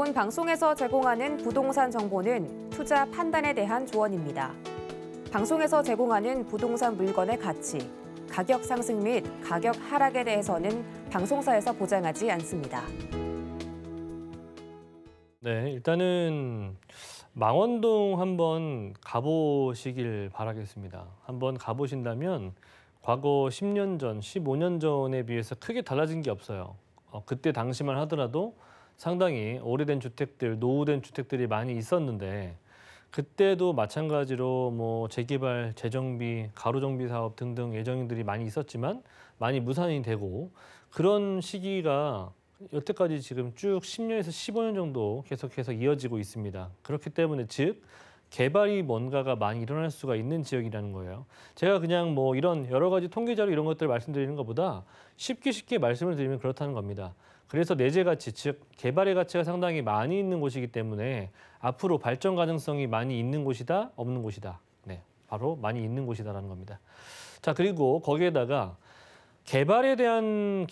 본 방송에서 제공하는 부동산 정보는 투자 판단에 대한 조언입니다. 방송에서 제공하는 부동산 물건의 가치, 가격 상승 및 가격 하락에 대해서는 방송사에서 보장하지 않습니다. 네, 일단은 망원동 한번 가보시길 바라겠습니다. 한번 가보신다면 과거 10년 전, 15년 전에 비해서 크게 달라진 게 없어요. 그때 당시만 하더라도 상당히 오래된 주택들, 노후된 주택들이 많이 있었는데 그때도 마찬가지로 뭐 재개발, 재정비, 가로정비 사업 등등 예정들이 많이 있었지만 많이 무산이 되고 그런 시기가 여태까지 지금 쭉 10년에서 15년 정도 계속해서 이어지고 있습니다. 그렇기 때문에 즉 개발이 뭔가가 많이 일어날 수가 있는 지역이라는 거예요. 제가 그냥 뭐 이런 여러 가지 통계자료 이런 것들을 말씀드리는 것보다 쉽게 말씀을 드리면 그렇다는 겁니다. 그래서 내재 가치, 즉 개발의 가치가 상당히 많이 있는 곳이기 때문에 앞으로 발전 가능성이 많이 있는 곳이다, 없는 곳이다. 네, 바로 많이 있는 곳이다라는 겁니다. 자, 그리고 거기에다가 개발의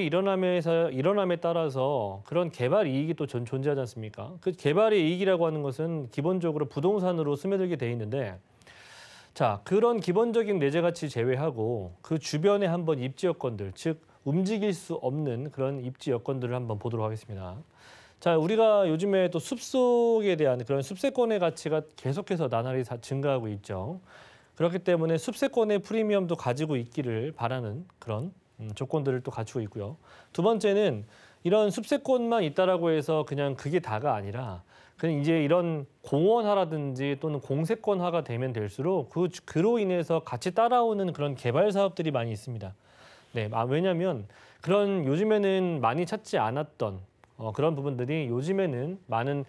일어남에 따라서 그런 개발 이익이 또 존재하지 않습니까? 그 개발의 이익이라고 하는 것은 기본적으로 부동산으로 스며들게 돼 있는데, 자, 그런 기본적인 내재 가치 제외하고 그 주변에 한번 입지 여건들, 즉 움직일 수 없는 그런 입지 여건들을 한번 보도록 하겠습니다. 자, 우리가 요즘에 또 숲속에 대한 그런 숲세권의 가치가 계속해서 나날이 증가하고 있죠. 그렇기 때문에 숲세권의 프리미엄도 가지고 있기를 바라는 그런 조건들을 또 갖추고 있고요. 두 번째는 이런 숲세권만 있다라고 해서 그냥 그게 다가 아니라 그냥 이제 이런 공원화라든지 또는 공세권화가 되면 될수록 그로 인해서 같이 따라오는 그런 개발 사업들이 많이 있습니다. 네, 왜냐하면 그런 요즘에는 많이 찾지 않았던 그런 부분들이 요즘에는 많은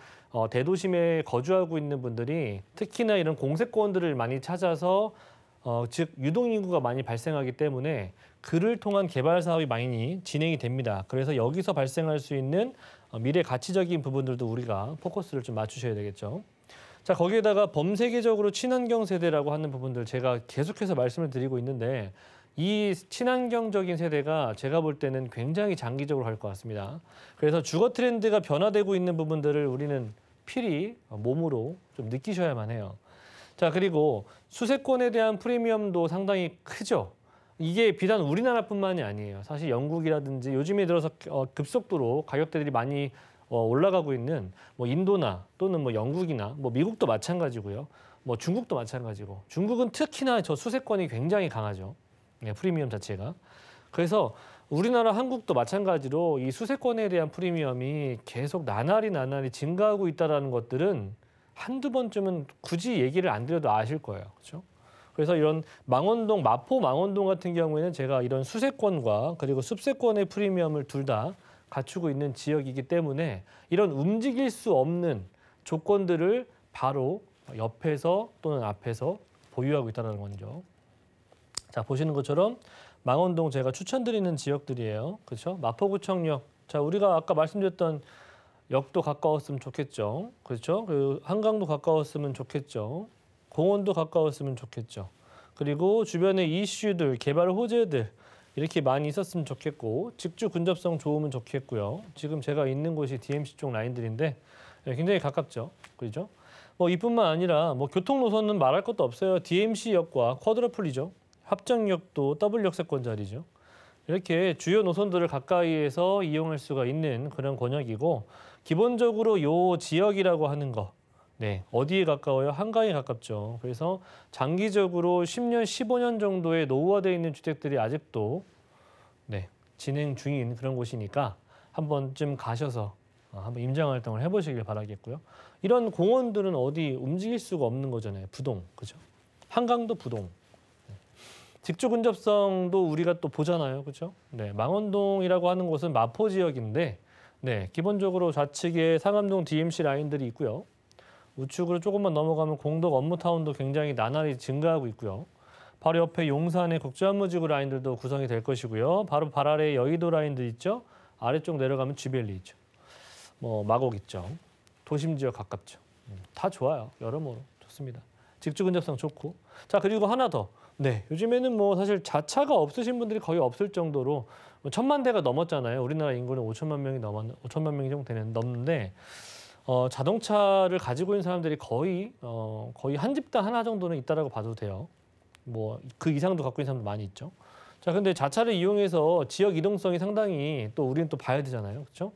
대도심에 거주하고 있는 분들이 특히나 이런 공세권들을 많이 찾아서 즉 유동인구가 많이 발생하기 때문에 그를 통한 개발 사업이 많이 진행이 됩니다. 그래서 여기서 발생할 수 있는 미래 가치적인 부분들도 우리가 포커스를 좀 맞추셔야 되겠죠. 자, 거기에다가 범세계적으로 친환경 세대라고 하는 부분들 제가 계속해서 말씀을 드리고 있는데 이 친환경적인 세대가 제가 볼 때는 굉장히 장기적으로 갈 것 같습니다. 그래서 주거 트렌드가 변화되고 있는 부분들을 우리는 필히 몸으로 좀 느끼셔야만 해요. 자, 그리고 수세권에 대한 프리미엄도 상당히 크죠. 이게 비단 우리나라뿐만이 아니에요. 사실 영국이라든지 요즘에 들어서 급속도로 가격대들이 많이 올라가고 있는 뭐 인도나 또는 뭐 영국이나 뭐 미국도 마찬가지고요. 뭐 중국도 마찬가지고 중국은 특히나 저 수세권이 굉장히 강하죠. 네, 프리미엄 자체가. 그래서 우리나라 한국도 마찬가지로 이 수세권에 대한 프리미엄이 계속 나날이 증가하고 있다는 것들은 한두 번쯤은 굳이 얘기를 안 드려도 아실 거예요. 그렇죠? 그래서 이런 망원동, 마포 망원동 같은 경우에는 제가 이런 수세권과 그리고 숲세권의 프리미엄을 둘 다 갖추고 있는 지역이기 때문에 이런 움직일 수 없는 조건들을 바로 옆에서 또는 앞에서 보유하고 있다는 거죠. 자, 보시는 것처럼 망원동 제가 추천드리는 지역들이에요. 그렇죠? 마포구청역. 자, 우리가 아까 말씀드렸던 역도 가까웠으면 좋겠죠. 그렇죠? 그리고 한강도 가까웠으면 좋겠죠. 공원도 가까웠으면 좋겠죠. 그리고 주변에 이슈들, 개발 호재들 이렇게 많이 있었으면 좋겠고 직주 근접성 좋으면 좋겠고요. 지금 제가 있는 곳이 DMC 쪽 라인들인데 굉장히 가깝죠. 그렇죠? 뭐 이뿐만 아니라 뭐 교통 노선은 말할 것도 없어요. DMC역과 쿼드러플이죠. 합정역도 더블 역세권 자리죠. 이렇게 주요 노선들을 가까이에서 이용할 수가 있는 그런 권역이고 기본적으로 요 지역이라고 하는 거 네, 어디에 가까워요? 한강에 가깝죠. 그래서 장기적으로 10년, 15년 정도의 노후화되어 있는 주택들이 아직도 네, 진행 중인 그런 곳이니까 한 번쯤 가셔서 한번 임장 활동을 해보시길 바라겠고요. 이런 공원들은 어디 움직일 수가 없는 거잖아요. 부동, 그죠? 한강도 부동. 직주 근접성도 우리가 또 보잖아요. 그렇죠? 네, 망원동이라고 하는 곳은 마포 지역인데 네, 기본적으로 좌측에 상암동 DMC 라인들이 있고요. 우측으로 조금만 넘어가면 공덕 업무타운도 굉장히 나날이 증가하고 있고요. 바로 옆에 용산의 국제업무지구 라인들도 구성이 될 것이고요. 바로 발 아래에 여의도 라인들 있죠. 아래쪽 내려가면 쥐벨리 있죠. 뭐 마곡 있죠. 도심 지역 가깝죠. 다 좋아요. 여러모로 좋습니다. 직주 근접성 좋고. 자, 그리고 하나 더. 네, 요즘에는 뭐 사실 자차가 없으신 분들이 거의 없을 정도로 1,000만 대가 넘었잖아요. 우리나라 인구는 5천만 명이 5천만 명이 정도 넘는데 자동차를 가지고 있는 사람들이 거의 한 집당 하나 정도는 있다라고 봐도 돼요. 뭐 그 이상도 갖고 있는 사람도 많이 있죠. 자, 근데 자차를 이용해서 지역 이동성이 상당히 또 우리는 또 봐야 되잖아요. 그렇죠?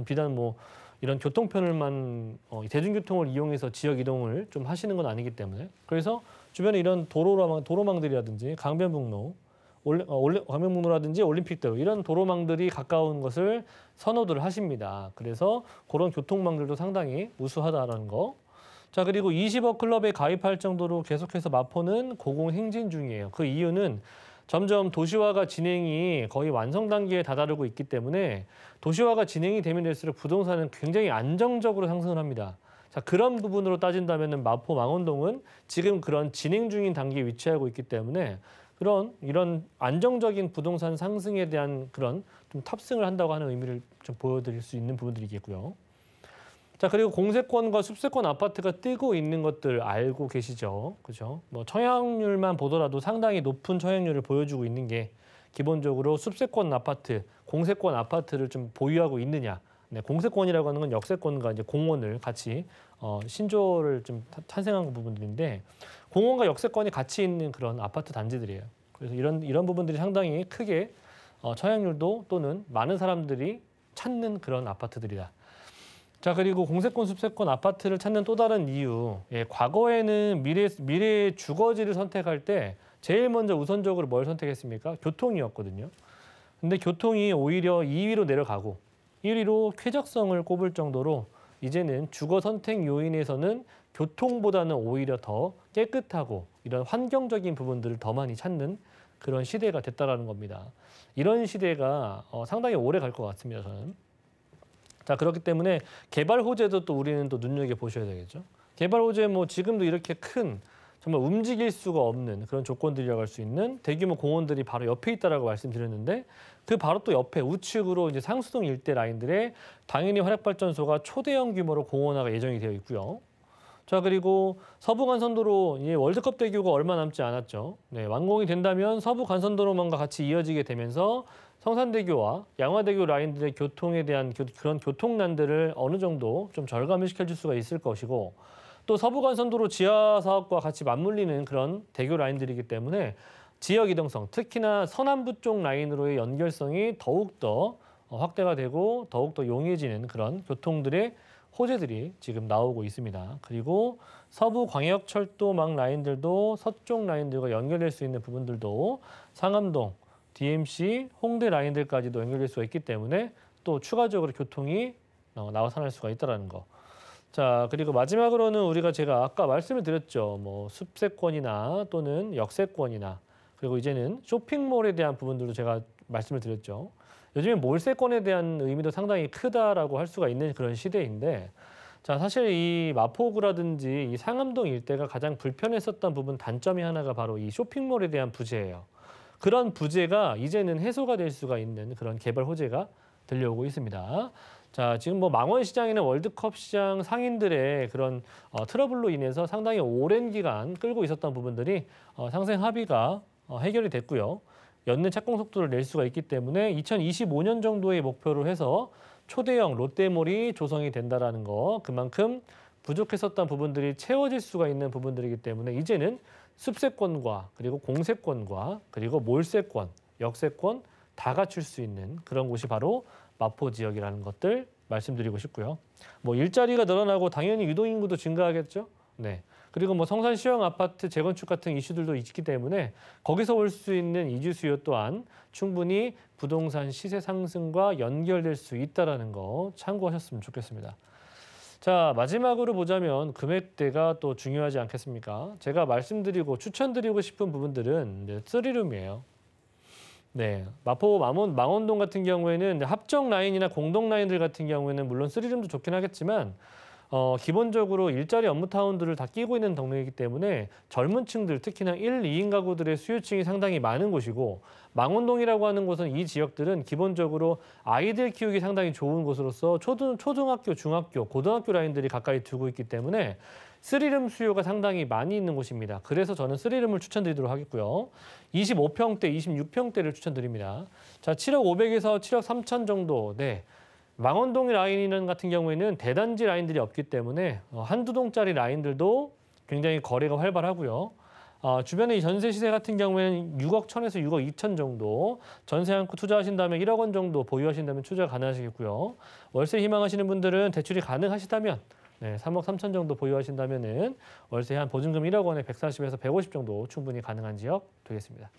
비단 뭐 이런 교통편을만 대중교통을 이용해서 지역 이동을 좀 하시는 건 아니기 때문에 그래서 주변에 이런 도로망들이라든지 강변북로, 강변북로라든지 올림픽대로 이런 도로망들이 가까운 것을 선호들 하십니다. 그래서 그런 교통망들도 상당히 우수하다라는 거. 자, 그리고 20억 클럽에 가입할 정도로 계속해서 마포는 고공행진 중이에요. 그 이유는 점점 도시화가 진행이 거의 완성 단계에 다다르고 있기 때문에 도시화가 진행이 되면 될수록 부동산은 굉장히 안정적으로 상승을 합니다. 자, 그런 부분으로 따진다면 마포 망원동은 지금 그런 진행 중인 단계에 위치하고 있기 때문에 이런 안정적인 부동산 상승에 대한 그런 좀 탑승을 한다고 하는 의미를 좀 보여드릴 수 있는 부분들이겠고요. 자, 그리고 공세권과 숲세권 아파트가 뜨고 있는 것들 알고 계시죠? 그죠? 뭐 청약률만 보더라도 상당히 높은 청약률을 보여주고 있는 게 기본적으로 숲세권 아파트, 공세권 아파트를 좀 보유하고 있느냐. 네, 공세권이라고 하는 건 역세권과 이제 공원을 같이 신조를 좀 탄생한 부분들인데 공원과 역세권이 같이 있는 그런 아파트 단지들이에요. 그래서 이런 부분들이 상당히 크게 청약률도 또는 많은 사람들이 찾는 그런 아파트들이다. 자, 그리고 공세권, 숲세권 아파트를 찾는 또 다른 이유. 과거에는 미래의 주거지를 선택할 때 제일 먼저 우선적으로 뭘 선택했습니까? 교통이었거든요. 근데 교통이 오히려 2위로 내려가고 1위로 쾌적성을 꼽을 정도로 이제는 주거 선택 요인에서는 교통보다는 오히려 더 깨끗하고 이런 환경적인 부분들을 더 많이 찾는 그런 시대가 됐다라는 겁니다. 이런 시대가 상당히 오래 갈 것 같습니다, 저는. 자, 그렇기 때문에 개발 호재도 또 우리는 또 눈여겨보셔야 되겠죠. 개발 호재 뭐 지금도 이렇게 큰 정말 움직일 수가 없는 그런 조건들이라고 할 수 있는 대규모 공원들이 바로 옆에 있다라고 말씀드렸는데 그 바로 또 옆에 우측으로 이제 상수동 일대 라인들에 당연히 화력발전소가 초대형 규모로 공원화가 예정이 되어 있고요. 자, 그리고 서부간선도로 이제 월드컵 대교가 얼마 남지 않았죠. 네, 완공이 된다면 서부간선도로망과 같이 이어지게 되면서 성산대교와 양화대교 라인들의 교통에 대한 그런 교통난들을 어느 정도 좀 절감을 시켜줄 수가 있을 것이고 또 서부간선도로 지하 사업과 같이 맞물리는 그런 대교 라인들이기 때문에 지역 이동성, 특히나 서남부 쪽 라인으로의 연결성이 더욱더 확대가 되고 더욱더 용이해지는 그런 교통들의 호재들이 지금 나오고 있습니다. 그리고 서부광역철도망 라인들도 서쪽 라인들과 연결될 수 있는 부분들도 상암동, DMC, 홍대 라인들까지도 연결될 수가 있기 때문에 또 추가적으로 교통이 나타날 수가 있다는 거. 자, 그리고 마지막으로는 제가 아까 말씀을 드렸죠. 뭐 숲세권이나 또는 역세권이나 그리고 이제는 쇼핑몰에 대한 부분들도 제가 말씀을 드렸죠. 요즘에 몰세권에 대한 의미도 상당히 크다라고 할 수가 있는 그런 시대인데 자, 사실 이 마포구라든지 이 상암동 일대가 가장 불편했었던 부분 단점이 하나가 바로 이 쇼핑몰에 대한 부재예요. 그런 부재가 이제는 해소가 될 수가 있는 그런 개발 호재가 들려오고 있습니다. 자, 지금 뭐 망원시장이나 월드컵 시장 상인들의 그런 트러블로 인해서 상당히 오랜 기간 끌고 있었던 부분들이 상생 합의가 해결이 됐고요. 연내 착공 속도를 낼 수가 있기 때문에 2025년 정도의 목표로 해서 초대형 롯데몰이 조성이 된다라는 거 그만큼 부족했었던 부분들이 채워질 수가 있는 부분들이기 때문에 이제는 숲세권과 그리고 공세권과 그리고 몰세권, 역세권 다 갖출 수 있는 그런 곳이 바로 마포 지역이라는 것들 말씀드리고 싶고요. 뭐 일자리가 늘어나고 당연히 유동인구도 증가하겠죠. 네. 그리고 뭐 성산 시형 아파트 재건축 같은 이슈들도 있기 때문에 거기서 올 수 있는 이주 수요 또한 충분히 부동산 시세 상승과 연결될 수 있다는 거 참고하셨으면 좋겠습니다. 자, 마지막으로 보자면 금액대가 또 중요하지 않겠습니까? 제가 말씀드리고 추천드리고 싶은 부분들은 이제 3룸이에요. 네, 마포 망원동 같은 경우에는 합정 라인이나 공동 라인들 같은 경우에는 물론 3룸도 좋긴 하겠지만 기본적으로 일자리 업무타운들을 다 끼고 있는 동네이기 때문에 젊은 층들, 특히나 1, 2인 가구들의 수요층이 상당히 많은 곳이고 망원동이라고 하는 곳은 이 지역들은 기본적으로 아이들 키우기 상당히 좋은 곳으로서 초등학교, 중학교, 고등학교 라인들이 가까이 두고 있기 때문에 쓰리룸 수요가 상당히 많이 있는 곳입니다. 그래서 저는 쓰리룸을 추천드리도록 하겠고요. 25평대, 26평대를 추천드립니다. 자, 7억 500에서 7억 3천 정도. 네. 망원동 라인 같은 경우에는 대단지 라인들이 없기 때문에 한두 동짜리 라인들도 굉장히 거래가 활발하고요. 주변의 이 전세 시세 같은 경우에는 6억 1천에서 6억 2천 정도 전세 안고 투자하신다면 1억 원 정도 보유하신다면 투자 가능하시겠고요. 월세 희망하시는 분들은 대출이 가능하시다면 3억 3천 정도 보유하신다면은 월세 한 보증금 1억 원에 140에서 150 정도 충분히 가능한 지역 되겠습니다.